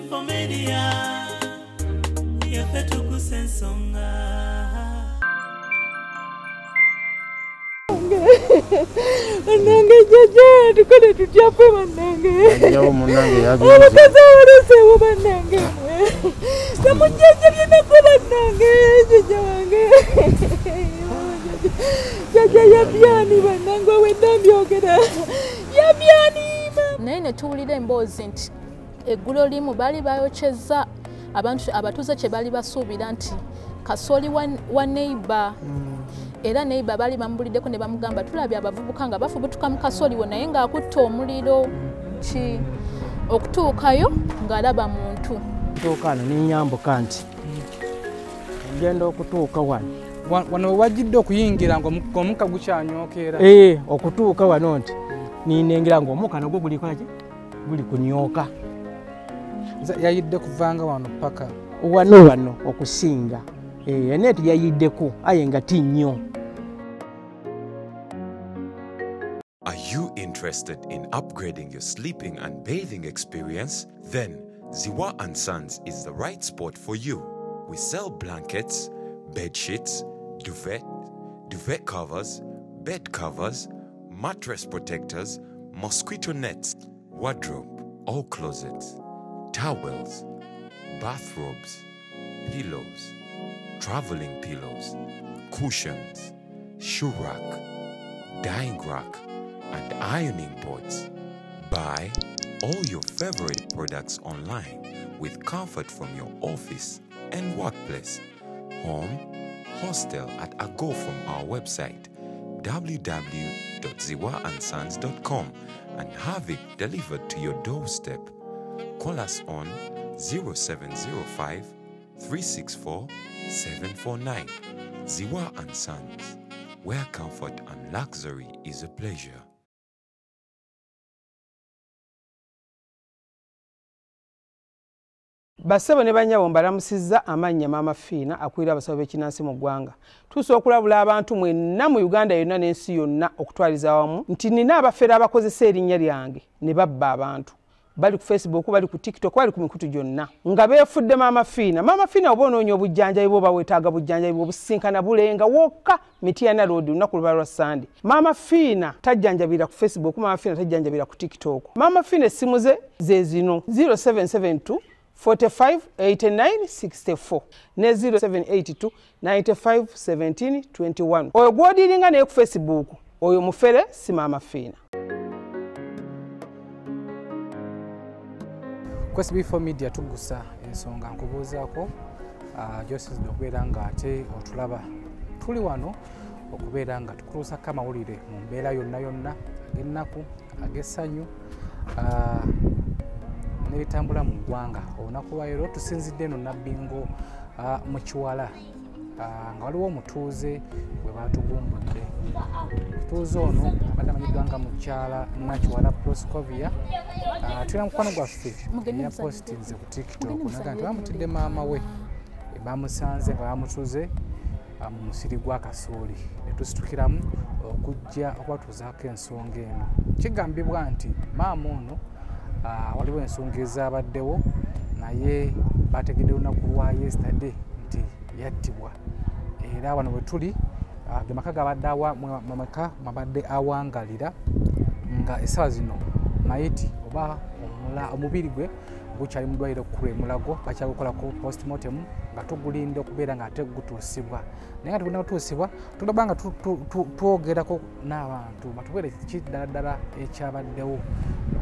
for media. Yafetu kusensonga. Manange jaja tukole tutyape manange. Yawo munange yabi. Abakaza walesewo manange. Namujaja byenakola nange jaja wange. Jaja yabyani manange wendambyogera. Yabyani. Naye ne tuwulira emboozi nti eggulo limu baali bayokyezza abantu abatuuze kye baali basuubira nti kasooli wa neighbor. Era neighbor baali bamubuliddeko ne bamugamba tulabye abavubuka nga bafubutuka mu kasooli we naye ng'akutte omuliro ki okutuukayo ng'alaba muntu. Tuukano n'ennyambuka nti ngenda okutuuka wano. Wano wajjidde okuyingira ng'omukka gukyanyookeera. Okutuuka wano nti ninengera ng'omukka nagwo guli kunyooka. Yayidde kuvanga wano paka. Wano okusinga. Eneeti yayiddeko aye nga ti nnyo. Are you interested in upgrading your sleeping and bathing experience? Then Ziwa & Sons is the right spot for you. We sell blankets, bed sheets, duvet covers, bed covers, mattress protectors, mosquito nets, wardrobe, all closets, towels, bathrobes, pillows, traveling pillows, cushions, shoe rack, dyeing rack, and ironing boards. Buy all your favorite products online with comfort from your office and workplace, home, hostel at a go from our website www.ziwaansons.com and have it delivered to your doorstep. Call us on 0705 364 749. Ziwa & Sons, where comfort and luxury is a pleasure. Basebo ne banyabo mbalamusizza amannya Maama Fiina akwira abasawo b'ekinnansi mu ggwanga. Tusobola okulabula abantu mwenna mu Uganda yonna n'ensi yonna okutwaliza awamu nti nina abafere abakozesa erinnya lyange ne babba abantu. Bali ku Facebook, bali ku TikTok, bali ku mikutu gyonna. Nga beefudde Maama Fiina. Maama Fiina oba onoonya obujjanjabi bwo bawetaaga bujjanjabi obusisinkana bulenga wokka Mityana Road lunaku luba lwa Sunday. Maama Fiina tajjanjabira ku Facebook, Maama Fiina tajjanjabira ku TikTok. Maama Fiina essimu ze zino 0772 45 89 64 ne 0782 95 17 21. Oyo gwodiringa naye ku Facebook oyo mufere si Maama Fiina. Quest B4 Media tugusa ensonga nkubuuzaako gy'osizidde okubeera nga ate otulaba tuli wano okubeera nga tukuluusako amawulire mu mbeera yonna ag'ennaku ag'essanyu n'ebitambula mu ggwanga. Olunaku lwa leero tusinzidde eno Nabbingo mu Kiwala nga waliwo omutuuze bwe baatugumbudde. Omutuuze ono abadde amanyiddwa nga mukyala Nakiwala Proscovia. Tulina mukwano gwaffe yapostinze ku TikTok naga nti bamutidde maama we bamusanze nga bamutuze mu musiri gwa kasooli. Ne tusitukiramu okujja okubatuuzaako ensonga eno. Kigambibwa nti maama ono waliwo ensonga ezabaddewo naye bategedde olunaku lwa yesterday nti yattibwa. Era wano bwe tuli ge maka mabadde awangalira nga essaawa zino mayiti oba omubiri gwe gukyali mu ddwaliro kkulu e Mulago bakyagukolako postmortem nga tugulinde okubeera nga ate gutuusibwa. Naye nga tugenda kutuusibwa tulaba nga twogerako n'abantu batubeere ki ddala ekyabaddewo.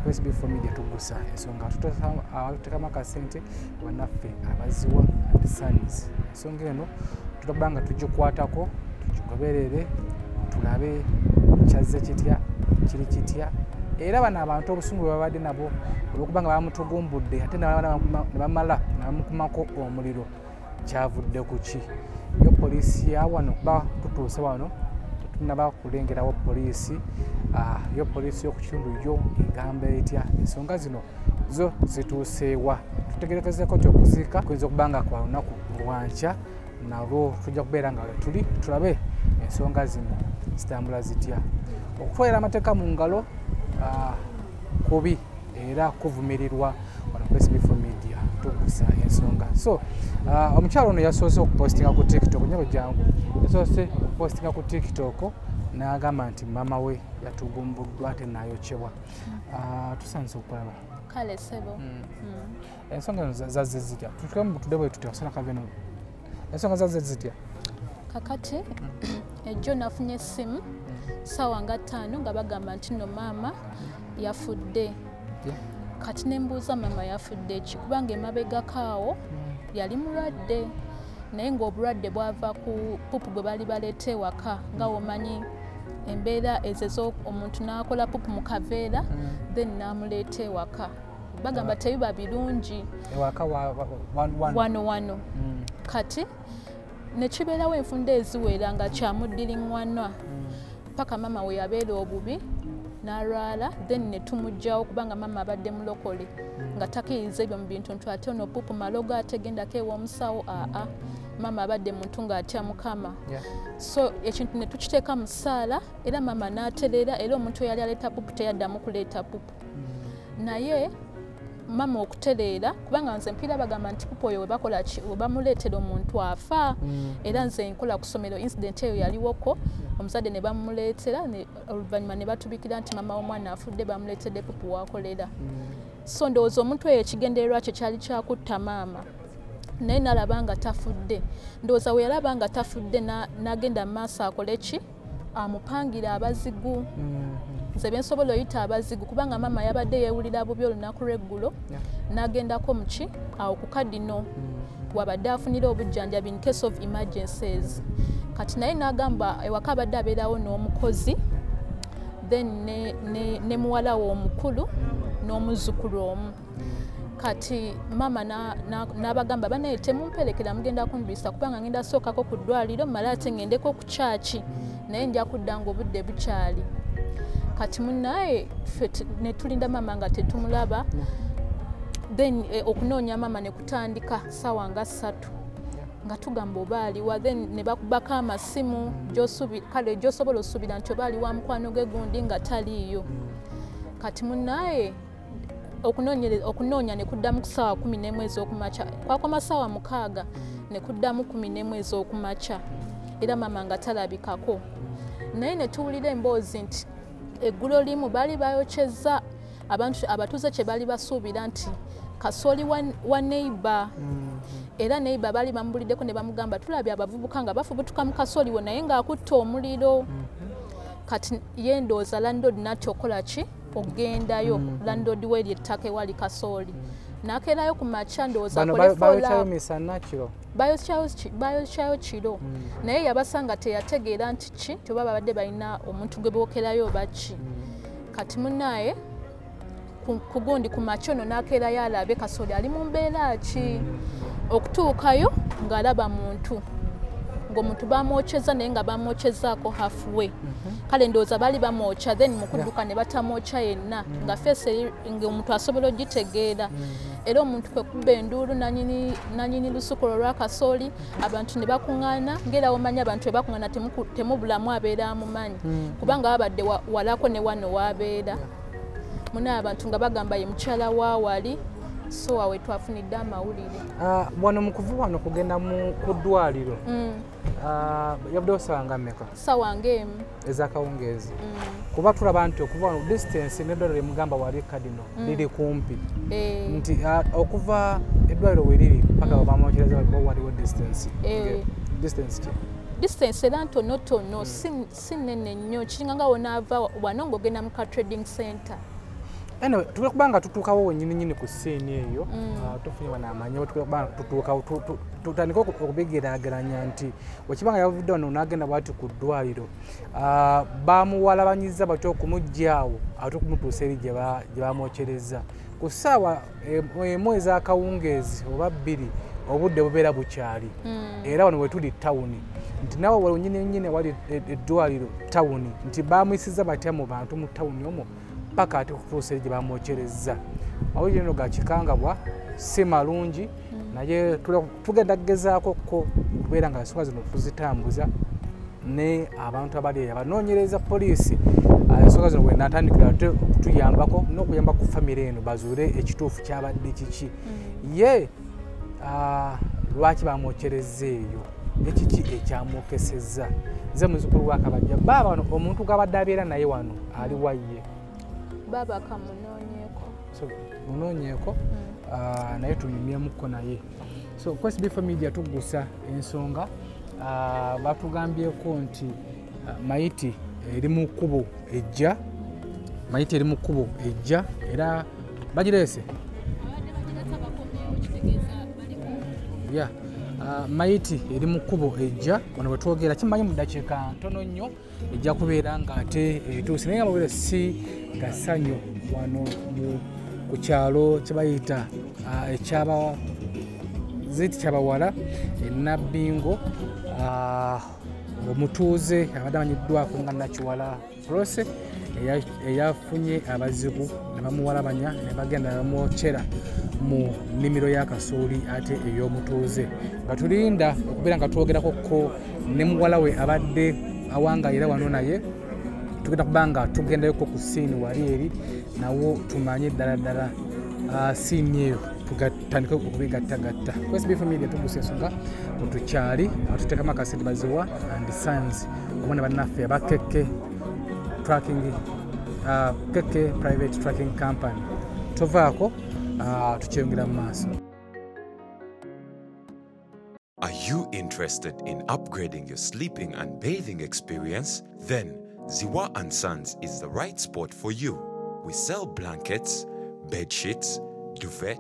Quest B4 Media tugusa ensonga tuteekamu akasente bannaffe abaziwa & Sons. Ensonga eno tulaba nga tugikwatako tugigoberere tulabe kyazze kitya kiri kitya. Era bano abantu obusungu bwe babadde nabo olw'okuba nga bamutugumbudde ate ne bamala ne bamukumako omuliro kyavudde ku ki. Yo poliisi ya wano kuba tutuuse wano tetunnaba kulengerawo poliisi. Yo poliisi y'oku kitundu yo egamba etya. Ensonga zino zo zituuseewa. Tutegerezeeko nti okuziika kuyinza okuba nga kwa lunaku lwankya nalwo tujja kubeera nga tuli tulabe ensonga zino zitambula zitya. Okutwalira amateeka mu ngalo kubi era kuvumirirwa wano Quest B4 Media So omukyalo ono yasoose okupostinga ku TikTok nyabo jangu yasoose okupostinga ku TikTok n'agamba nti maama we yatugumbuddwa ate n'ayokyebwa. Tusanze okulaba kale sebo ensonga zazze zitya tutuke mu tudde bwe tutya kusana kaveno ensonga zazze zitya kakati ejjo nafunye essimu ssaawa nga 5 nga bagamba nti no maama yafudde. Kati ne mbuuza maama yafudde ki kubanga emabegakaawo yali mulwadde naye ng'obulwadde bwava ku pupu bwe bali baleeta ewaka nga womanyi embeera ezezo omuntu n'akola pupu mu kaveera then n'amuleeta ewaka bagamba tebiba birungi ewaka wano kati nekibeerawo enfunda eziwera nga kyamuddiringwanwa paka maama we yabeera obubi n'alwala then ne tumugjawo kubanga maama abadde mulokole nga takkiriza ebyo mu bintu nti ate ono pupu malogo ategendako ew'omusawo maama abadde muntu ng'atya mukama so ekintu ne tukiteeka mu ssaala era maama n'aterera era omuntu eyali aleeta pupu teyaddamu kuleeta pupu naye maama okutereera kubanga nze mpiira bagamba nti pupu oyo webakola ki webamuleetera omuntu afa era nze nkola ku ssomero incident eyo yaliwoko omuzadde ne bamuleetera oluvannyuma ne batubikira nti maama w'omwana afudde bamuleetedde pupu wakolera so ndowooza omuntu oyo ekigendererwa kye kyali kyakutta maama naye nalaba nga tafudde ndowooza we yalaba nga tafudde n'agenda mu maaso akole ki amupangira abazigu nze bensobola oyita abazigu kubanga maama yabadde yeewulira bubi olunaku lw'eggulo n'agendako muki awo ku kadino wabadde afunira obujjanjabi in case of emergencies kati naye n'agamba ewaka abadde abeerawo n'omukozi then ne muwala we omukulu n'omuzzukulu omu kati maama n'abagamba banaye temumperekera mugenda kundwisa kubanga ngenda sookako ku ddwaliro mala ate ngendeko ku kyaki naye nja kudda nga obudde bukyali kati munnaye ffe ne tulinda maama nga tetumulaba then okunoonya maama ne kutandika ssaawa nga 3 nga tugamba oba aliwa then ne bakubako amasimu kale gy'osobola osuubira nti oba ali wa mukwano gwe gundi nga taliiyo kati munnaye okunoonya ne kuddamu ku ssaawa 11 ez'okumakya kwakoma ssaawa 6 ne kuddamu 11 ez'okumakya era maama nga talabikako naye ne tuwulira emboozi nti eggulo limu baali bayokyezza abatuuze kye baali basuubira nti kasooli wa neighbor era neighbor baali bamubuliddeko ne bamugamba tulabye abavubuka nga bafubutuka mu kasooli we naye ng'akutta omuliro kati ye ndowooza landlord n'atya okola ki ogendayo landlord we ly'ettaka ewali kasooli n'akeerayo ku makya ndowooza bayokyayo kiro naye yabasanga teyategeera nti ki toba babadde balina omuntu gwe bookerayo oba ki kati munnaye ku gundi ku makya ono n'akeerayo alabe kasooli ali mu mbeera ki okutuukayo ng'alaba muntu ng'omuntu bamwokyeza naye nga bamwokyezaako halfway kale ndowooza baali bamwokya then mu kudduka ne batamwokya yenna nga feesi ng'omuntu asobola ogitegeera era omuntu kwe kubba enduulu nanyini lusuku lwa kasooli abantu ne bakuŋŋaana ng'era omanya abantu bwe bakuŋŋaana temubulamu abeera amumanyi kubanga babadde walako ne wano waabeera munaye abantu nga bagamba ye mukyala waawali so awe twafunidde amawulire wano mu kuva wano kugenda ku ddwaliro yabuddewo ssaawa nga mmeka ssaawa ng'emu ez'akawungeezi kuba tulaba nti okuva wano distance n'eddwaliro emugamba wali kadino liri kumpi nti okuva eddwaliro we liri paka bamwokyereza waliwo distance ki distance era ntonotono si nnene nnyo kiringa nga wonaava wano ng'ogenda mu ka trading center anyway tukwiye kuba nga tutuukawo wennyininyini ku siini eyo tufunye banaamanya tukwiye kuba nga tutuukawo tutandika okubigeraageranya nti wekibanga yavudde wano n'agenda bwati ku ddwaliro bamuwalabanyiza batya okumuggyaawo ate okumutuusa eri gye bamwokyereza ku ssaawa emu ez'akawungeezi oba 2 obudde bubeera bukyali era wano we tuli tawuni nti nawe wennyininyini wali eddwaliro tawuni nti bamuyisiza batya mu bantu mu tawuni omwo paka ate kutuusa gye bamwokyereza mawulire eno ga kikangabwa si malungi naye tugenda kugezaako ko tubeera nga ensonga zino tuzitambuza ne abantu abali eyo abanoonyereza poliisi ensonga zino bwenatandikira ate okutuyambako n'okuyamba ku famire eno bazuule ekituufu kyabadde kiki ye lwaki bamwokyereza eyo ekiki ekyamwokesezza nze muzukulu wa Kabajja baba wano omuntu gabadde abeera naye wano ali waye baba kamunoonyeeko so munoonyeeko naye tunyumyemuko naye so Quest B4 Media tugusa ensonga batugambyeko nti Maiti eri mu kkubo ejja era bagireese yeah. Maiti eri mu kkubo ejja wano bwe twogera kimanyi mu ddakiika ntono nnyo ejja kubeera ng'ate etuuse naye nga bwera si gasanyo wano ku kyalo kye bayita kyabawala enabbingo omutuuze abadde amanyiddwako nga Nakiwala Prose eyafunye abazibu ne bamuwalabanya ne bagenda ne bamwokyera mu nnimiro ya kasooli ate ey'omutuuze nga tulinda okubeera nga twogerakoko ne muwala we abadde awangayira wano naye tugenda kuba nga tugendayoko ku siini wali eri nawo tumanye ddala siini eyo tugatandike okubigattagatta. Quest B4 Media tugusa ensonga wetukyali tuteekamu akasente baziwa and Sons omwana bannaffe aba Keke Private Tracking Company tovaako tukyeyongera mu maaso. Are you interested in upgrading your sleeping and bathing experience? Then Ziwa & Sons is the right spot for you. We sell blankets, bed sheets, duvet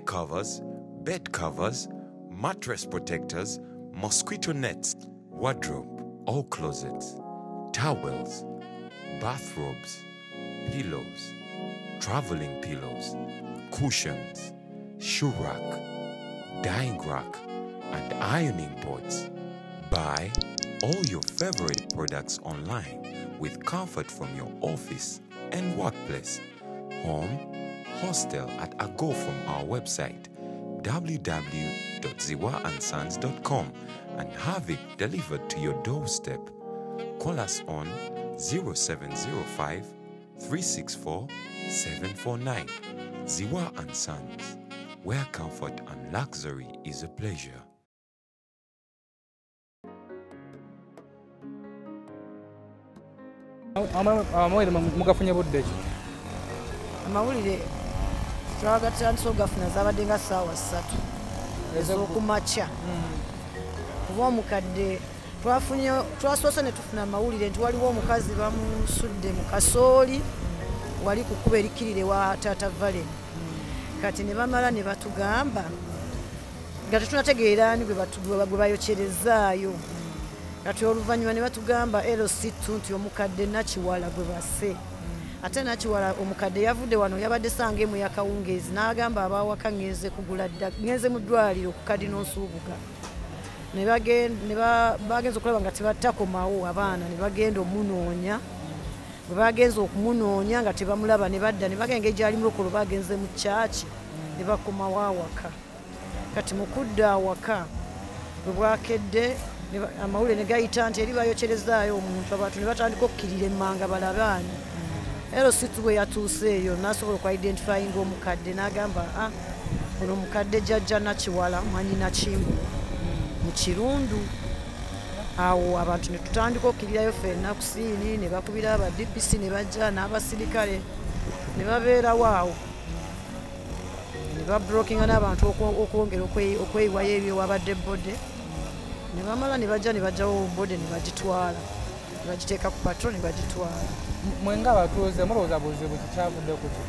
covers, bed covers, mattress protectors, mosquito nets, wardrobe, all closets, towels, bathrobes, pillows, traveling pillows, cushions, shoe rack, dyeing rack, and ironing boards. Buy all your favorite products online with comfort from your office and workplace, home, hostel at a go from our website www.ziwaansons.com and have it delivered to your doorstep. Call us on 0705 364 749. Ziwa & Sons, where comfort and luxury is a pleasure. Mugafunye budde ki? Amawulire twagatandise ogafuna zabadde nga ssaawa 3 ez'okumakya kuba omukadde twasoose ne tufuna amawulire nti waliwo omukazi bamusudde mu kasooli wali ku kkubo erikkirire wa taata Valen kati ne bamala ne batugamba nga tetunategeera ni gwe bayokyerezzaayo kati oluvannyuma ne batugamba LC2 nti omukadde Nakiwala gwe basse ate Nakiwala omukadde yavudde wano yabadde sanga emu yakawungeezi n'agamba abaawaka ngenze mu ddwaliro ku Kadino Nsuubuga ne bagenza okulaba nga tebatakomawo abaana ne bagenda omunoonya bwe bagenza okumunoonya nga tebamulaba ne badda ne bagenda gyali mulokolo bagenze mu kyaki ne bakomawo awaka kati mu kudda awaka bwe bwakedde amawulire ne gayita nti eri bayokyerezzaayo omuntu abantu ne batandika okukkirira emmanga balabaani LC2 bwe yatuuse eyo n'asobola okwidentifyinga omukadde n'agamba ono omukadde jjajja Nakiwala mwanyina Kimbo mu Kirundu awo abantu ne tutandika okukkirirayo ffenna ku siini ne bakubira aba DPC ne bajja n'abasirikale ne babeerawo awo ne babrokinga n'abantu okwongera okweyiwayo ebyo wabadde bode ne bamala ne bajjawo bode ne bagitwala ne bagiteeka ku patro ne bagitwala. Mwenga abatuuze mulowooza buzibu kikyavudde kuti?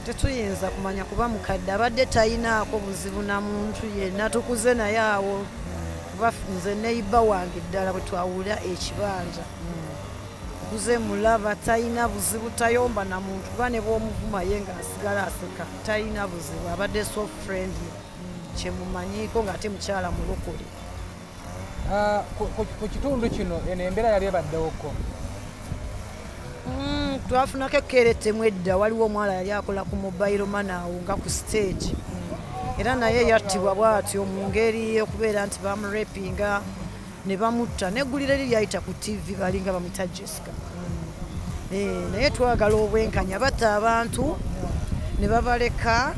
Tetuyinza kumanya kuba mukadde abadde talinaako buzibu na muntu yenna tukuze naye awo kuba nze neiba wange ddala bwe twawulira ekibanja kuze mulaba talina buzibu tayomba na muntu kuba ne bw'omuvuma ye ng'asigala aseka talina buzibu abadde so friendly kyemumanyiiko ng'ate mukyala mulokole. Ku kitundu kino eno embeera yali ebaddewoko? Twafunako ekkeeretemu edda waliwo omuwala yali akola ku mobile money awo nga ku stage era naye yattibwa bw'atyo mu ngeri okubeera nti bamurepinga ne bamutta neggulire eri lyayita ku TV balinga bamuyita Jessica naye twagala obwenkanya batta abantu ne babaleka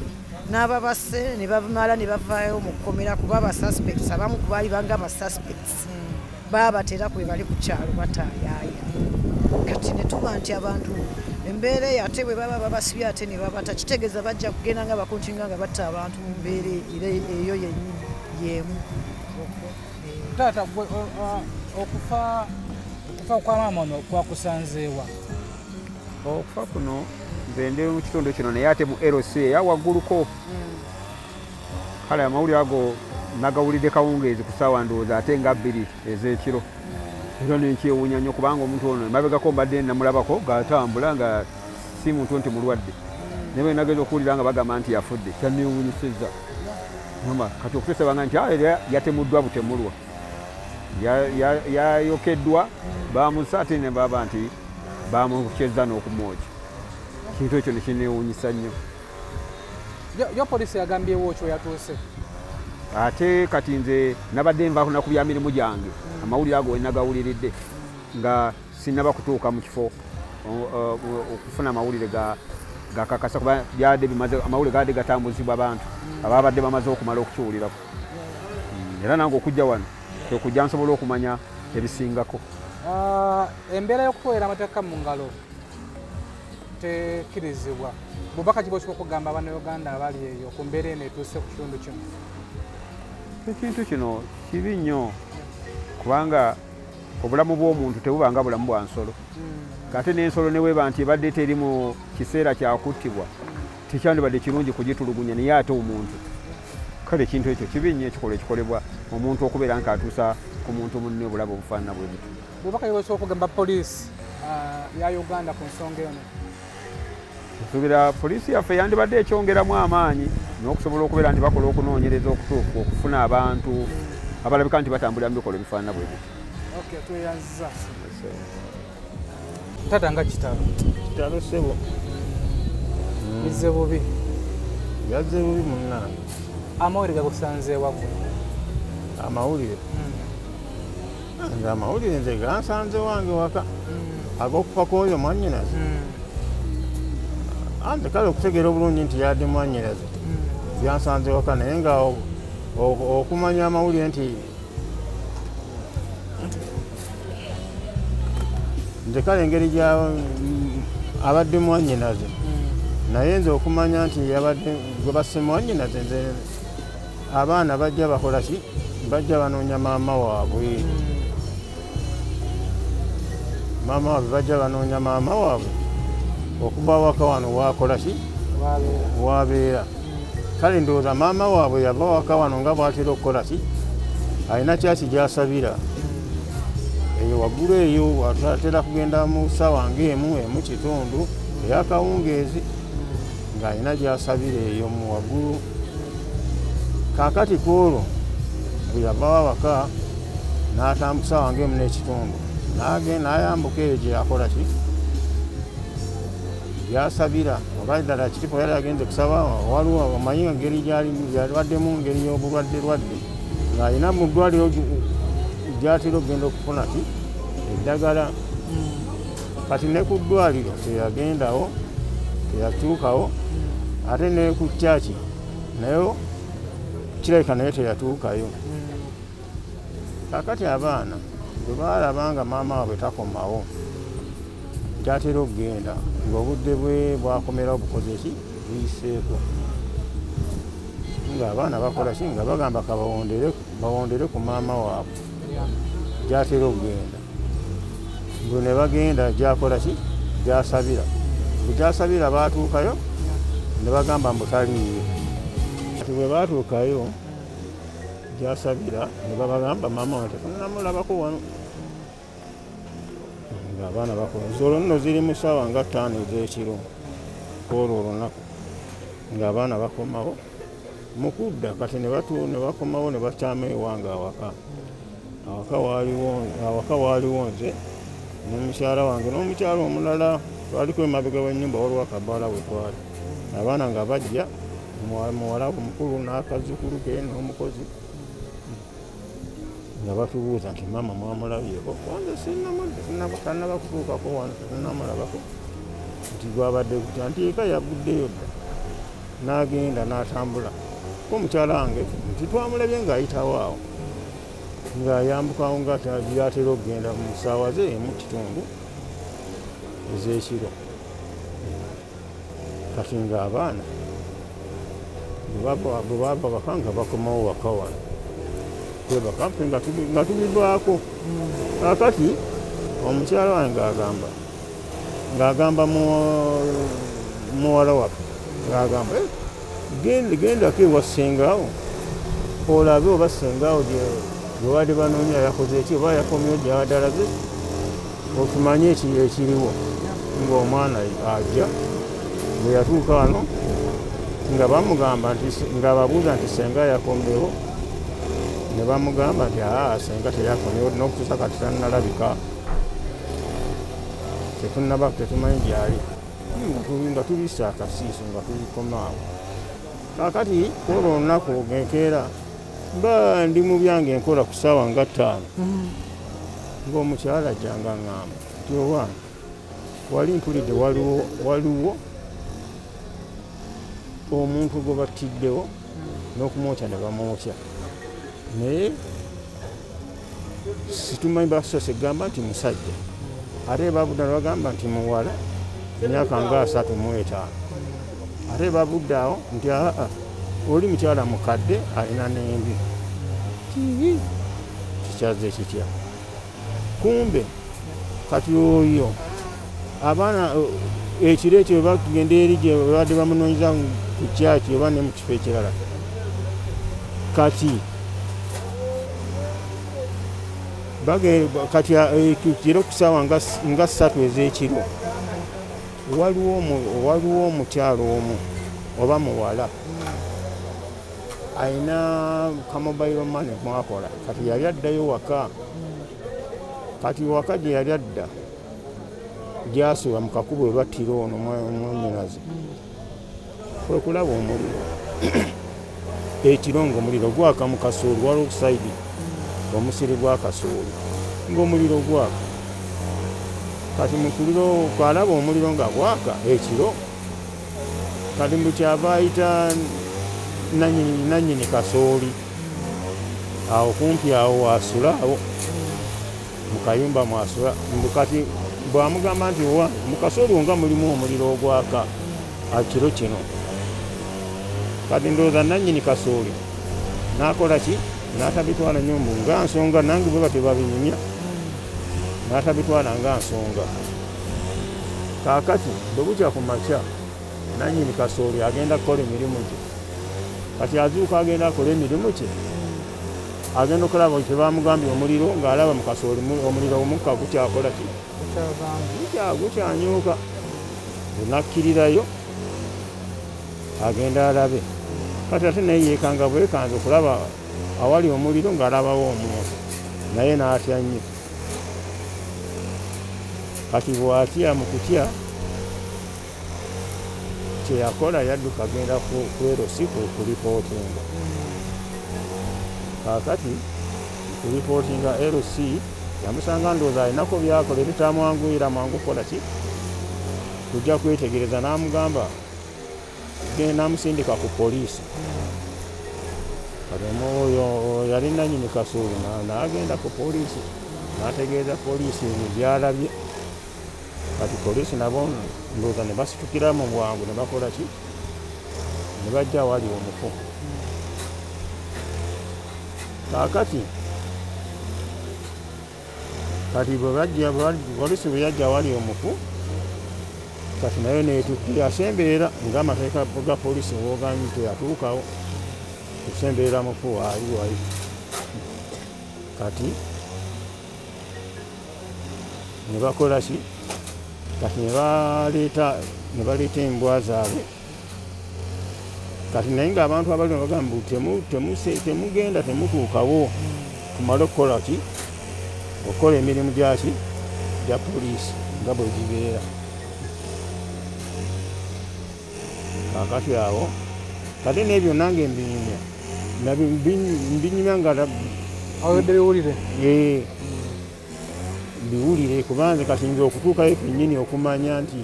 n'ababase ne bamala ne bavaayo mu kkomera kuba abasuspects abamu kubaali banga abasuspects baabatera kwe bali ku kyalo bataayaaya kati ne tuba nti abantu embeera eyo ate bwe baba babasibye ate ne babata kitegeeza bajja kugenda nga bakunkinga nga batta abantu mu mbeera eyo yennyini yeemu. Taata okufa kwa maama ono kwakusanzeewa? Okufa kuno nze ndi mu kitundu kino naye ate mu LC eyawagguluko kale amawulire ago nagawulidde kawungeezi ku ssaawa ndowooza ate nga 2 ez'ekiro era nenkyewuunya nnyo kubanga omuntu ono emabegako mbadde namulabako ng'atambula nga si muntu nti mulwadde naye bwe nageza okuwulira nga bagamba nti yafudde kyanneewuunyisizza kati okuteesebanga nti yatemuddwa butemulwa yayokeddwa bamusa ate ne baba nti bamukyezza n'okumwoja. Kintu ekyo ne kinneewuunyisa nnyo. Yo poliisi yagambyewo ekyo yatuuse? Ate kati nze nabadde nva na ku bya mirimu gyange amawulire ago nagawuliridde nga sinaba kutuuka mu kifo okufuna amawulire gakakasa kuba byadde bimaze amawulire gadde gatambuzibwa abantu ababadde bamaze okumala okukiwulirako era nange okujja wano okujja nsobola okumanya ebisingako. Embeera y'okutwalira amateeka mu ngalo tekkirizibwa. Bubaka ki bw'osobola okugamba Abannayuganda abali eyo ku mbeera eno etuuse ku kitundu kino? Ekintu kino kibi nnyo kubanga obulamu bw'omuntu tebuba nga bulamu bwa nsolo. Kate n'ensolo ne weeba nti ebadde teri mu kiseera kya kuttibwa tekyandibadde kirungi kugitulugunya naye ate omuntu. Kale ekintu ekyo kibi nnyo ekikolebwa omuntu okubeera nk'atuusa ku muntu munne obulabe obufaanana bwe buti. Bubaka ki bw'osobola okugamba poliisi ya Uganda ku nsonga eno? Nsuubira poliisi yaffe yandibadde ekyongeramu amaanyi n'okusobola okubeera nti bakola okunoonyereza okutuufu okufuna abantu abalabika nti batambulira mu bikolwa ebifaanana bwe biti. Tweyanziza. Taata nga kitalo? Kitalo ssebo. Bizze bubi? Yazze bubi munnange. Amawulire gakusanzeewa ggwe? Amawulire? Nze amawulire nze gansanze wange waka ag'okufa kw'oyo mwannyinaze. Anze kale okutegeera obulungi nti yadde mwannyinaze byansanze waka naye nga okumanya amawulire nti nze kale engeri abadde mwannyinaze naye nze okumanya nti yabadde gwe basse mwannyinaze nze abaana bajja bakola ki bajja banoonya maama waabwe bajja banoonya maama waabwe okuva waka wano wakola ki wabeera. Kale ndowooza maama waabwe yava waka wano nga bwatera okukola ki alina kyaki gyasabira eyo waggulu eyo atera kugenda mu ssaawa ng'emu kitundu ey'akawungeezi ng'alina gyasabira eyo mu waggulu. Kaakati kwolwo bwe yavawo waka n'atambuka ssaawa ng'emu n'ekitundu n'ayambuka eyo gye yakola ki gyasabira oba ddala kitipo yali agenze kusaba waliwo omanyi nga ngeri gyalibaddemu ngeri y'obulwadde ng'alina mu ddwaliro gyatera okugenda okufuna ki eddagala. Kati ne ku ddwaliro teyagendawo teyatuukawo ate ne ku kyaki nayo kirabika naye teyatuukayo. Kaakati abaana bwe baalaba nga maama waabwe takomawo gyatera okugenda ng'obudde bwe bwakomerawo bukoze ki buyiseeko ng'abaana bakola ki nga bagamba bawondere ku maama waabwe gyatera okugenda bwe ne bagenda gyakola ki gyasabira bwe gyasabira baatuukayo ne bagamba mbutaliiyo. Kati bwe baatuukayo gyasabira ne babagamba maama wa tetunamulabako wano ng'abaana bakola zolo nno ziri mu ssaawa nga 5 ez'ekiro kwolwo olunaku ng'abaana bakomawo mu kudda. Kati ne bakomawo ne bakyama ewange awaka waaliwo nze n'omukyala wange n'omukyala omulala twaliko emabega w'ennyumba waliwo akabaala we twali abaana nga bajja muwala omukulu n'akazzukulu ke n'omukozi nga batubuuza nti maama mwamulabyeko wange sinaba kutuukako wano tetunamulabako nti gwabadde kutya nti eka yaguddeyo dda n'agenda n'atambula omukyala wange nti twamulabye ng'ayitawo awo ng'ayambukawo nga byatera okugenda mu ssaawa ze emu kitundu ez'ekiro kati ng'abaana bwe bava waka nga bakomawo waka wano kwebaka mpe nga tubivaako kakati omukyala wange ng'agamba muwala waffe ng'agamba gendako ewa ssengaawo olabe oba ssengaawo gyewadde banoonya yakoze eki oba yakomyewo gyawadalaze otumanye ekiriwo ng'omwana ajja bwe yatuuka wano nga bamugamba nga babuuza nti senga yakombewo ne bamugamba nti senga teyakomyewo n'okutuusa kati tannalabika tetumanyi gyali nga tubisa akasiiso nga tubikomaawo kakati olwo olunaku genkeera mba ndi mu byange enkola ku ssaawa nga 5 ng'omukyala ajjanga ŋŋamba nti owange wali mpulidde waliwo omuntu gwe battiddewo n'okumwokya ne bamwokya naye situmanyi basoose egamba nti musajja ate babudde ne bagamba nti muwala emyaka nga 35 ate babudde awo nti oli mukyala mukadde alina n'embi kikyaze kitya kumbe kati oyo abaana ekiro ekyo bagenda eri gye babadde bamunoonyeza ku kyaki oba ne mu kifo ekirala kati kiro ku ssaawa nga 3 ez'ekiro waliwo omukyalo omu oba muwala alina kamobayiro mane mwakola kati yali addayo waka kati waka gye yali adda gyasula mu kakubo we battira ono mwanyinazi kwekulaba omuliro ekiro ng'omuliro gwaka mu kasooli waliwo okusaidi omusiri gwa kasooli ng'omuliro gwaka kati mukuliro kwalaba omuliro nga gwaka ekiro kati mbukyava ayita nanyini kasooli awo kumpi awo wasula awo mukayumba mwasula kati bwamugamba nti mu kasooli nga mulimu omuliro ogwaka akiro kino kati ndowooza nanyini kasooli nakola ki n'atabitwala nyumbu nga nsonga nange bwe batyo babinyumya n'atabitwala nga nsonga kaakati bwe bukya ku makya nanyini kasooli agenda kukola emirimu gye kati azuuka agenda akola emirimu kye agenda okulaba tebamugambye omuliro ng'alaba mu kasooli omuliro omukka gukyakola ki gukyanyuuka bunakkirirayo agenda alabe kati ate naye yeekanga bwekanze okulaba awali omuliro ng'alabawo omuntu naye n'atya nnyo kati bw'atya mu kutya kyeyakola yadduka agenda kwerosi kulipootinga kaakati kulipootinga LC yamusanga ndowooza alinako byakola ebitamwanguyira mangu kukola ki kujja kwetegereza n'amugamba genda namusindika ku poliisi kati oyo yali nanyini kasooli n'agenda ku poliisi n'ategeeza poliisi ebyo byalabye kati poliisi nabo ndowooza ne basitukira mu bwangu ne bakola ki ne bajja awali omufu kaakati kati polisi bwe yajja awali omufu kati nayo neetukkira asemberera ng'amateeka ga polisi bwoganyi teyatuukawo kusemberera mufu wali kati ne bakola ki kati ne baleeta embwa zaabwe kati naye ng'abantu abali bagamba temugenda temutuukawo tumale okukola ki okukola emirimu gyaki gya poliisi nga bwe gibeera kakati awo kati n'ebyo nange mbinyumya nga biwulire kubanze kati nze okutuukayo kwennyini okumanya nti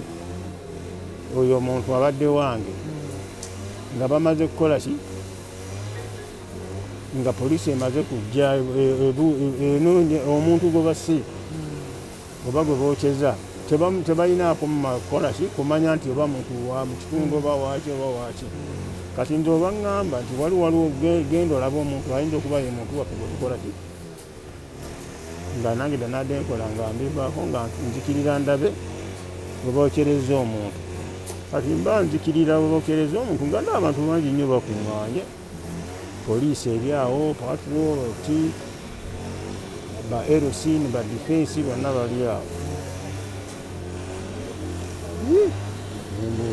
oyo omuntu abadde wange nga bamaze kukola ki nga poliisi emaze kujja enoonya omuntu gwe basse oba gwe bookyeza tebalinaako mumakola ki kumanya nti oba muntu wa mu kitundu oba waaki oba waaki kati nti oba ŋŋamba nti waliwo genda olaba omuntu ayinza okuba ye muntu waffe gwe tukola ki nga nange danadde nkola nga mbivaako nga nzikirira ndabe bwe bookyereza omuntu kati mba nzikirira bwe bookyereza omuntu nga n'abantu bangi nnyo bakuŋŋaanye poliisi eri awo patrol ti ba LC ne ba defense bonna bali awo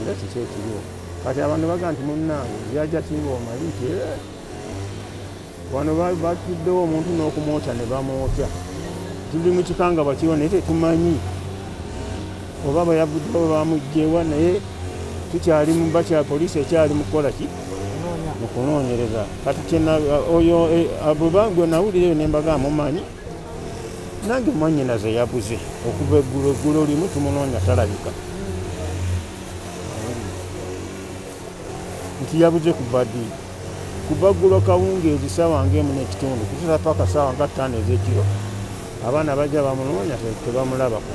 nga kiki ekiriwo kati abantu baga nti munnange byajja kinga omali nti wano batuddewo omuntu n'okumwokya ne bamwokya tuli mu kikanga bakiwa naye tetumanyi oba bayavuddewo bamugjewa naye tukyali poliisi ekyali mu kukola ki mu kunoonyereza kati oyo abo bangwe nawulireyo ne mbaga mumanyi nange mwannyinaze yabuze okuva eggulo limu tumunoonya talabika nti yabuze kuva ggulo kawungeezi ssaawa ng'emu n'ekitundu kutera paka ssaawa nga 5 ez'ekiro abaana bajja bamunoonya tebamulabako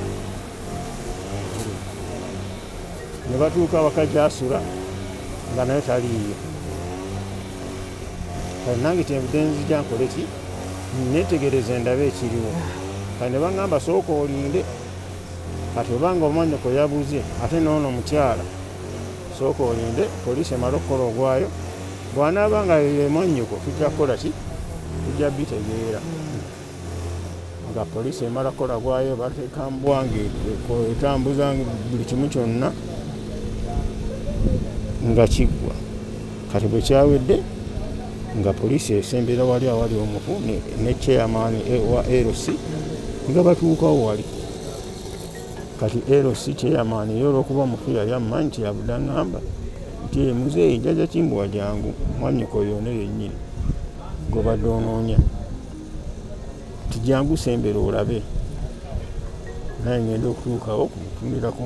ne batuuka awaka gy'asula nga naye taliiyo kati nange tenvudde nzija nkole ki neetegereza endabe ekiriwo kati ne baŋŋamba sooka olinde kati obanga omanyiko yabuze ate noono omukyala sooka olinde poliisi emala okukola ogwayo bw'anaabanga emanyiko tujja kukola ki tujja bitegeera nga poliisi emala kukola gwayo bateeka mbwange etambuza buli kimu kyonna nga kiggwa kati bwe kyawedde nga poliisi esembera wali awali omufu ne chairman wa LC nga batuukawo wali kati LC chairman yo olw'okuba omufu yali amumanyi nti yabudde aŋŋamba nti muzeeyi jjajja Kimbuwa jangu mwanyiko yoone yennyini gwe badde onoonya nti jangu sembera olabe naye ngenda okutuukawo kutundirako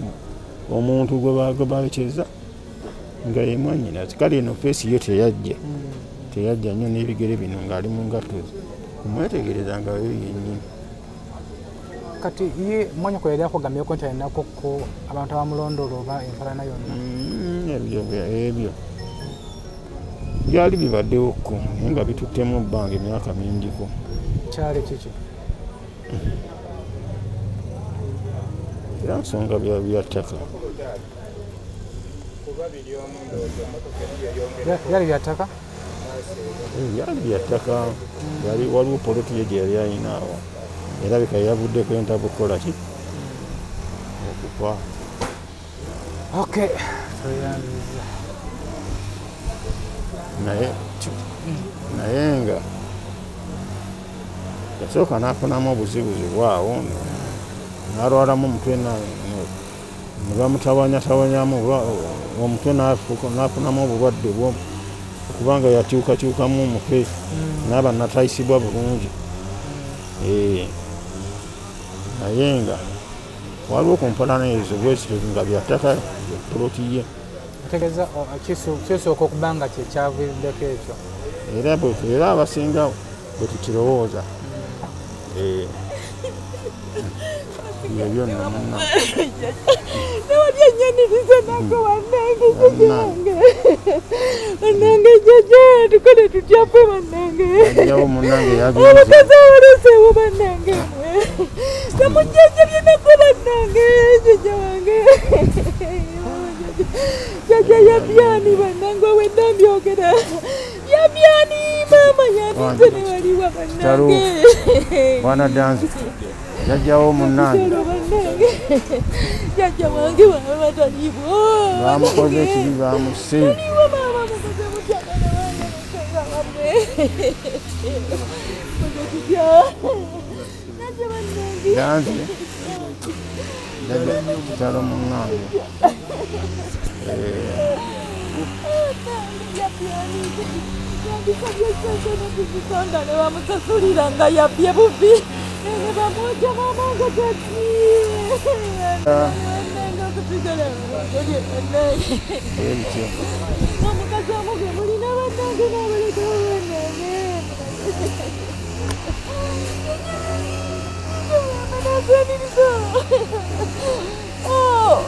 omuntu gwe bayokyeza nga ye mwannyinaze kale eno feesi yo teyajja nnyo n'ebigere bino ng'ali mu ngatto kumwetegereza nga yo yennyini kati ye mwanyiko yali akugambyeko nti alinakoko abantu abamulondoola oba enfaanana yonna ebyo byali bibaddewoko naye nga bituttemu ebbanga emyaka mingiko kyali kiki era nsonga byattaka byali byattaka byali byattaka waliwo poloti ye gye yali ayinaawo erabika yavuddeko entabu kukola ki okufa okay naye nga yasooka n'afunamu obuzibuzibu awo n'alwalamu omutwe ne bamutawanyamu omutwe n'afunamu obulwadde kubanga yakyukakyukamu omutwe n'aba natayisibwa bulungi naye nga waliwo ku mpalana ezo bwekityo nga byattaka poloti ye ategeeza kisooka okuba nga kyekyaviiriddeko ekyo era abasinga bwe tukirowooza ebyo nno munna newali enyaniriza nako wannange jjajange wannange jjaja tukole tutyafe bannange ajjawo munnange obukazi awoloseewo bannange mwe namujjanjabye nako bannange jjaja wange jjaja yabyani bannange owedde mbyogera yabyani maama yaninze newaliwa bannange bwana danzi jajjawo munnange jajja wange baba bataliibwo bamukoze ekibi bamuse danzi jajja kitalo munnange yandikabyekyekyenekizisonda ne bamusasulira nga yabye bubi ne bamwoja mamange takiye okusigala ebityo omukazi Samuke mulina bannange n'abaleka bannange. Oh,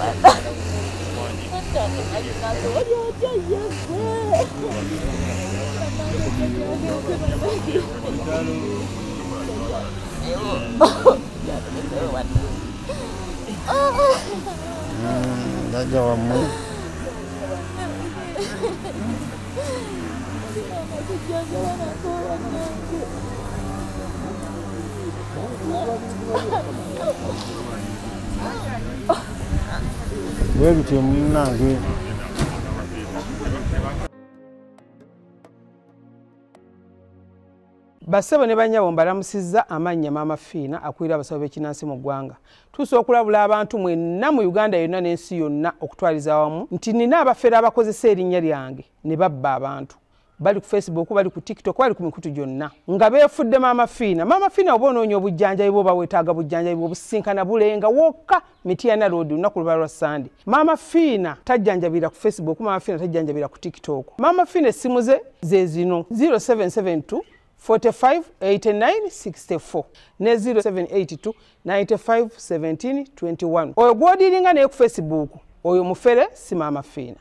Jajja wammwe. Bwe bityo munnange. Bassebo ne bannyabo mbalamusizza amannya Maama Fiina akulira abasawo b'ekinnansi mu ggwanga. Tusobola okulabula abantu mwenna mu Uganda yonna n'ensi yonna okutwaliza awamu nti nina abafere abakozesa erinnya lyange ne babba abantu. Bali ku Facebook, bali ku TikTok, bali ku mikutu gyonna nga beefudde Maama Fiina. Maama Fiina oba onoonya obujjanjabi bwo bawetaaga bujjanjabi bw'obusinkana bulenga wokka Mityana Road lunaku luba lwa Sande. Maama Fiina tajjanjabira ku Facebook, Maama Fiina tajjanjabira ku TikTok. Maama Fiina essimu ze zino 0772 45 89 64 ne 0782 95 17 21. Oyo gw'odiiringa naye ku Facebook oyo mufere si Maama Fiina.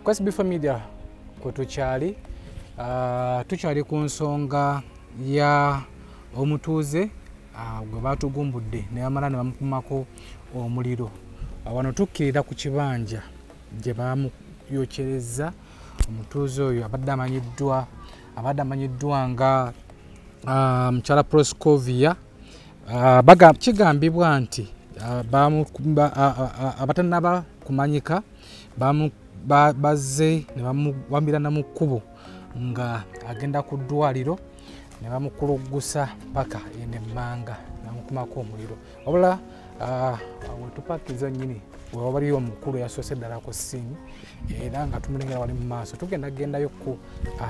Kwa SB4 Media tukyali ku nsonga ya omutuuze gwe batugumbudde naye amala ne bamukumako omuliro. Wano tukkirira ku kibanja gye bamuyokyereza omutuuze oyo abadde amanyiddwa nga mukyala Proscovia. Kigambibwa nti abatannaba kumanyika bazze ne bamuwambira na mu kkubo nga agenda ku ddwaliro ne bamukuluggusa paka Emmanga namukumako omuliro. Wabula wetupakiza nnyini wewabaliyo omukulu yasoose ddala ku ssimu era nga tumulengera wali mu maaso tugendagendayo ku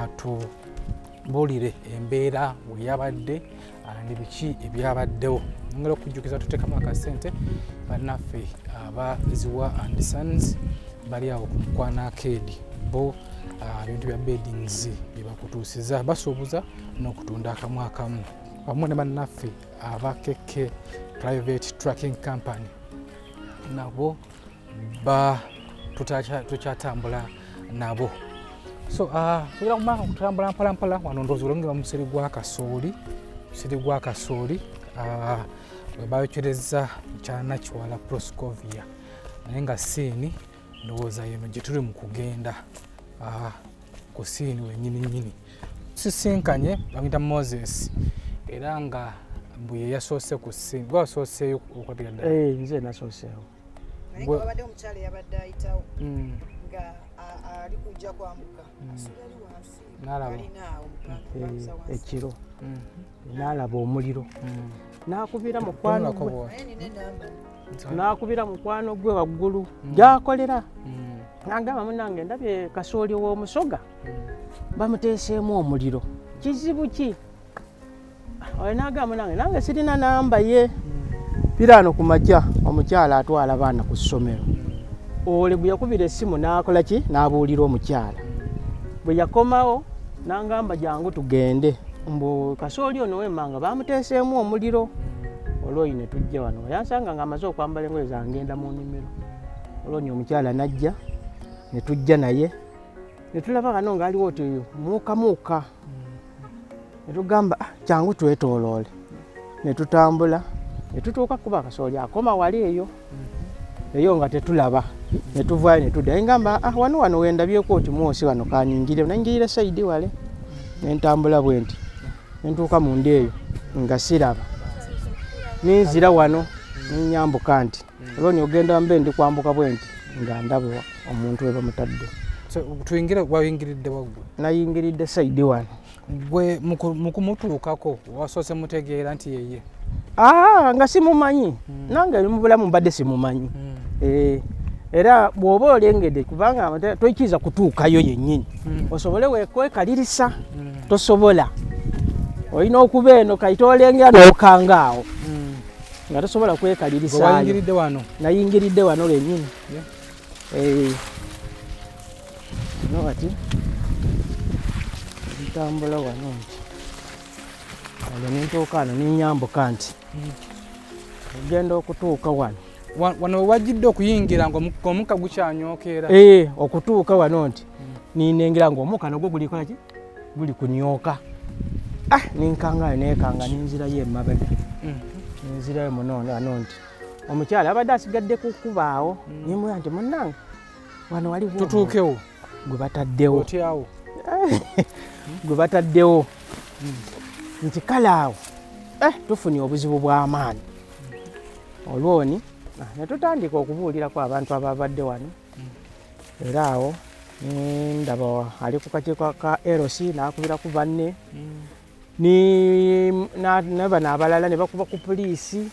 atubuulire embeera we yabadde ne biki ebyabaddewo. Ngera okujjukiza tuteekamu akasente bannaffe aba Ziwa and Sons bali awo ku Mukwana Arcade bo ebintu bya beddings bye bakutuusiza basuubuza n'okutunda akamu akamu wamu ne bannaffe aba KK Private Trucking Company nabo tukyatambula nabo. So tugira kumaka kutambula mpolampola wano ndowooza olwongera mu musiri gwa kasooli we bayokyereza mukyala Nakiwala Proscovia naye nga siini ndowooza yeno gye tuli mu kugenda ku siini wennyini. Sisinkanye bamuyita Moses era nga mbu ye yasoose ku siini. Gwe wasooseeyo okwatira ddala? Nze nasooseewo. Naye nga babadde omukyala yabadde ayitawo nga ali kujja kwambuka asigali wansi alinaawo ekiro n'alaba omuliro n'akubira mukwano gwe n'akubira mukwano gwe waggulu gy'akolera n'agamba munange ndabye kasooli w'omusoga bamuteeseemu omuliro kizibu ki? Oyo n'agamba munange nange sirina namba ye. Piraano ku makya omukyala atwala abaana ku ssomero. Ole bwe yakubira essimu n'akola ki? N'abuulira omukyala. Bwe yakomawo n'angamba jangu tugende mbu kasooli ono w'Emmanga bamuteeseemu omuliro. Olwoyi ne tujja wano yansanga nga amaze okwambala engoye zangenda mu nnimiro. Olwoyi omukyala najja ne tujja naye ne tulaba kano ng'aliwo oti muuka ne tugamba kyangu twetooloole ne tutambula ne tutuuka kuba kasooli akoma wali eyo nga tetulaba ne tuvaayo ne tudda ngamba wano wendabyeko oti mwosi wano kaningire nangirira sayidi wale ne ntambula bwe nti ne ntuuka mu ndi eyo nga siraba ninzira wano ninyambuka nti olwo nyogenda mbe ndi kwambuka bwenti nga ndaba omuntu we bamutadde. Wayingiridde waggwe? Nayingiridde saidi wano. Gwe mukumutuukako wasoose mutegeera nti yeye? Nga simumanyi nange mu bulamu mbadde simumanyi. Era bw'oba olengedde kubanga toyikiza kutuukayo yennyini osobole kwekalirisa tosobola olina okuba eno kayita olengera n'okanga awo nga tosobola kwekalirisayo. Wayingiridde wano? Nayingiridde wano lwennyini. No ati ntambula wano nti olwo nintuuka wano ninyambuka nti ogenda okutuuka wano. Wano wewajjidde okuyingira ng'omukka gukyanyookeera? Okutuuka wano nti ninengera ng'omukka nagwo gulikola ki? Guli kunyooka. Ninkangayo neekanga ninzirayo emabega. Ninzirayo munono wano nti omukyala abadde asigadde ku kkubaawo nimuya nti munnange wano waliwo tutuukewo gwe bataddewo. Otyawo? Gwe bataddewo nti kale awo tufunye obuzibu bw'amaanyi olwoni ne tutandika okubuulirako abantu ababadde wano era awo ndaba ali ku kakiiko ka LC n'akubira ku banne ne bano abalala ne bakuba ku poliisi.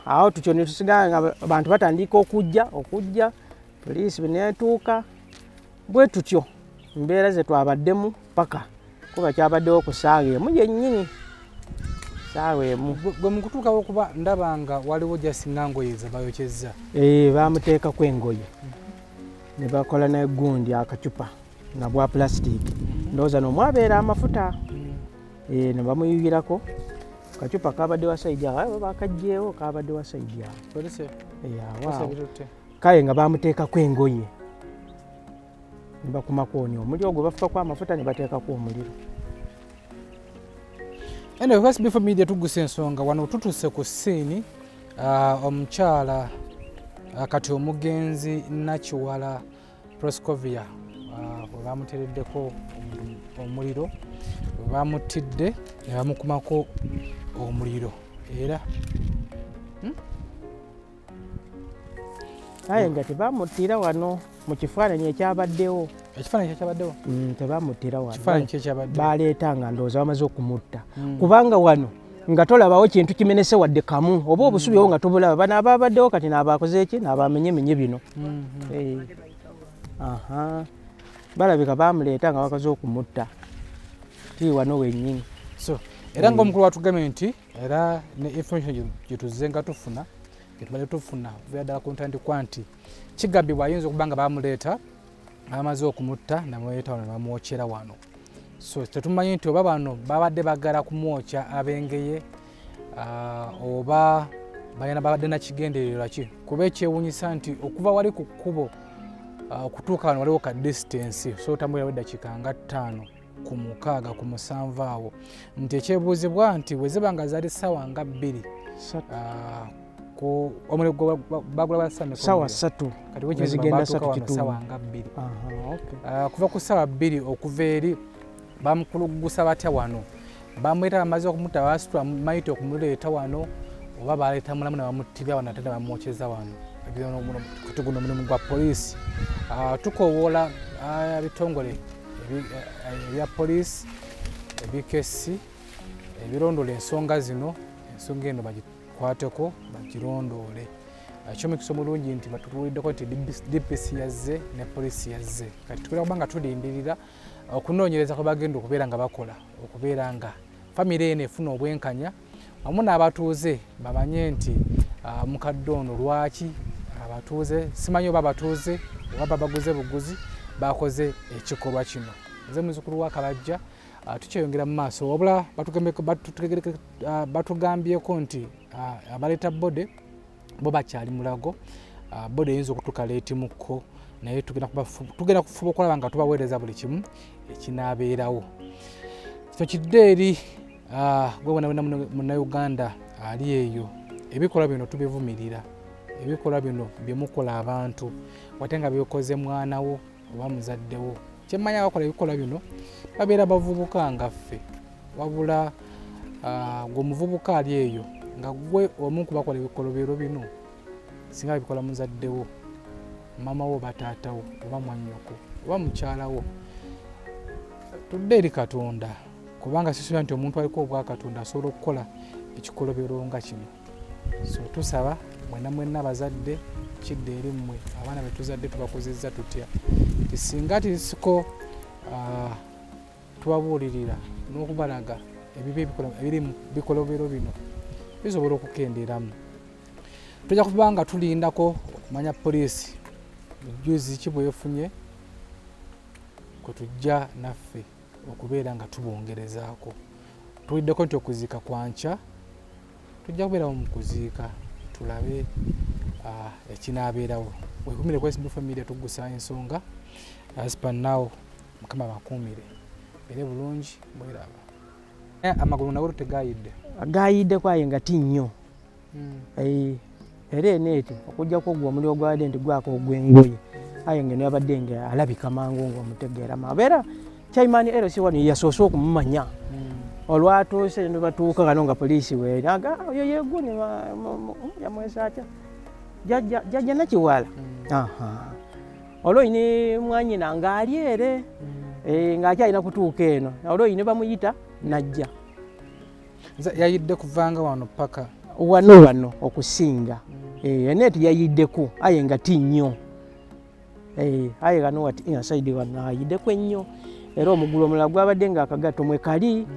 Awo tutyo ne tusigala nga abantu batandika okujja poliisi neetuuka bwe tutyo mbeera ze twabaddemu paka kuba kyabaddewo ku ssaawa emu yennyini. Ssaawa emu. Gwe mu kutuukawo kuba ndaba nga waliwo jasinga ngoye ze bayokyezza? Baamuteekako engoye ne bakola n'eggundi akacupa nga bwa pulasitiiki ndowooza n'omwabeera amafuta ne bamuyuyirako kacupa kabadde wa saidi awo bakagjeewo kabadde wa saidi awo. Kale nga baamuteekako engoye ne bakumakoni omuliro gwe bafukako amafuta ne bateekako omuliro. Anyway, West Before Media tugusa ensonga wano tutuse ku ssiini omukyala kati omugenzi Nakiwala Proscovia bwe bamutereddeko omuliro bwe bamutidde ne bamukumako omuliro era nga tebamuttira wano mu kifaananyi ekyabaddewo. Ekifaananyi ekyabaddewo? Tebamuttira wano. Kifaananyi ekyabaddewo baleeta nga ndowooza bamaze okumutta kubanga wano nga tolabawo kintu kimenese wadde kamu oba obusubi owo nga tobulaba bano ababaddewo kati n'abakoze eki n'abamenyemenye bino. Balabika bamuleeta nga bakaze okumutta ti wano wennyini. Era ng'omukulu watugambye nti era ne information gye tuzze nga tufuna getubadde tufuna okubeera ddala ku ntandikwa nti kigambibwa ayinza okuba nga bamuleeta bamaze okumutta namuleeta wano nebamwokyera wano. Tetumanyi nti oba bano babadde bagala kumwokya abengeye oba balina babadde nakigendererwa ki kuba ekyewuunyisa nti okuva wali ku kkubo okutuuka wano waliwo ka distance otambulirawo eddakiika nga 5 ku 6 ku 7 awo nti ekyebuuzibwa nti bwe ziba nga zaali ssaawa nga 2 omuliro bagula ssaawa 3 kati wekigenda ssaawa nga 2 kuva ku ssaawa 2 okuva eri bamukulugusa batya wano bamweta bamaze okumutta basitula maiti okumuleeta wano oba baleeta mulamu ne bamuttira wano ate ne bamwokyeza wano. Kati guno mulimu gwa poliisi. Tukoowoola ebitongole ebya poliisi ebikesi ebirondola ensonga zino ensonga eno bagikwateko bagirondoole. Kyomukisa omulungi nti batubuuliddeko nti DPC yazze ne poliisi yazze kati tukwera kuba nga tulindirira okunoonyereza kwe bagenda okubeera nga bakola okubeera nga famire eno efuna obwenkanya wamu n'abatuuze bamanye nti mukadde ono lwaki abatuuze simanyi oba abatuuze oba baguze buguzi bakoze ekikolwa kino. Nze muzzukulu wa Kabajja tukyeyongera mu maaso wabula batugambyeko nti abaleeta bode bo bakyali mulago bode eyinza okutuuka leetimukko naye tugenda kufuba okulaba nga tubaweereza buli kimu ekinaabeerawo. Kino kidde eri gwe wena munnauganda ali eyo ebikolwa bino tubivumirira. Ebikolwa bino byemukola abantu wate nga bikoze mwanawo oba muzaddewo kyemmanya abakola ebikolwa bino babeera bavubuka nga ffe wabula ng'omuvubuka ali eyo nga gwe omu ku bakola ebikolobero bino singa bikola muzaddewo mama wo bataatawo oba mwannyoko oba mukyalawo tudde eri Katonda kubanga sisuubira nti omuntu aliko obwa Katonda asobola okukola ekikolobero nga kino. So tusaba mwenna bazadde kidde eri mmwe abaana be tuzadde tubakozezza tutya ti singa tisiko tubabuulirira n'okubalaga ebibi ebiri mu bikolobero bino bisobola okukendeeramu. Tujja kuba nga tulindako okumanya poliisi bujuzi ki bwefunye kwe tujja naffe okubeera nga tubongerezaako. Tuwiddeko nti okuziika kwankya tujja kubeerawo mu kuziika tulabe ekinaabeerawo. Wekumire ku SB Family tugusa ensonga as per now Mukama bakuumire beere bulungi bweraba. Amagulu nago tegayidde agayidde kwaye nga tinnyo era eneeti okujjako ogwo omuliro gwadde nti gwako ogw'engoye aye nga neyabadde nga alabika mangu ng'omutegeera mabeera Chairman LC wano yasoose okumumanya olwatuuse ne batuuka kano nga poliisi weeri aga oyo yegwo ne yamwesakya jajja Nakiwala olwo ine mwanyina ng'ali ere ng'akyalina kutuuka eno olwo ine bamuyita najja yayidde kuvanga wano paka wano okusinga eneeti yayiddeku aye nga tinnyo aye kano wati inside wano ayiddeku ennyo era omugulu omulala gwabadde ng'akagato mwe kali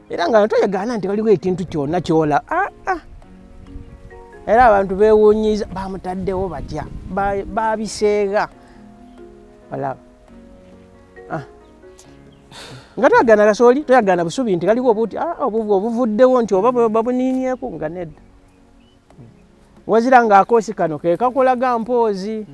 era nga toyagaana nti waliwo ekintu kyonna kyola era abantu beewuunyiza bamutaddewo batya babiseega olaba nga toyagaana kasooli toyagaana busubi nti kaliwo obuti obuvuddewo nti oba babuniinyeeku nga nedda wazira ng'akoosi kano ke kakolaga mpoozi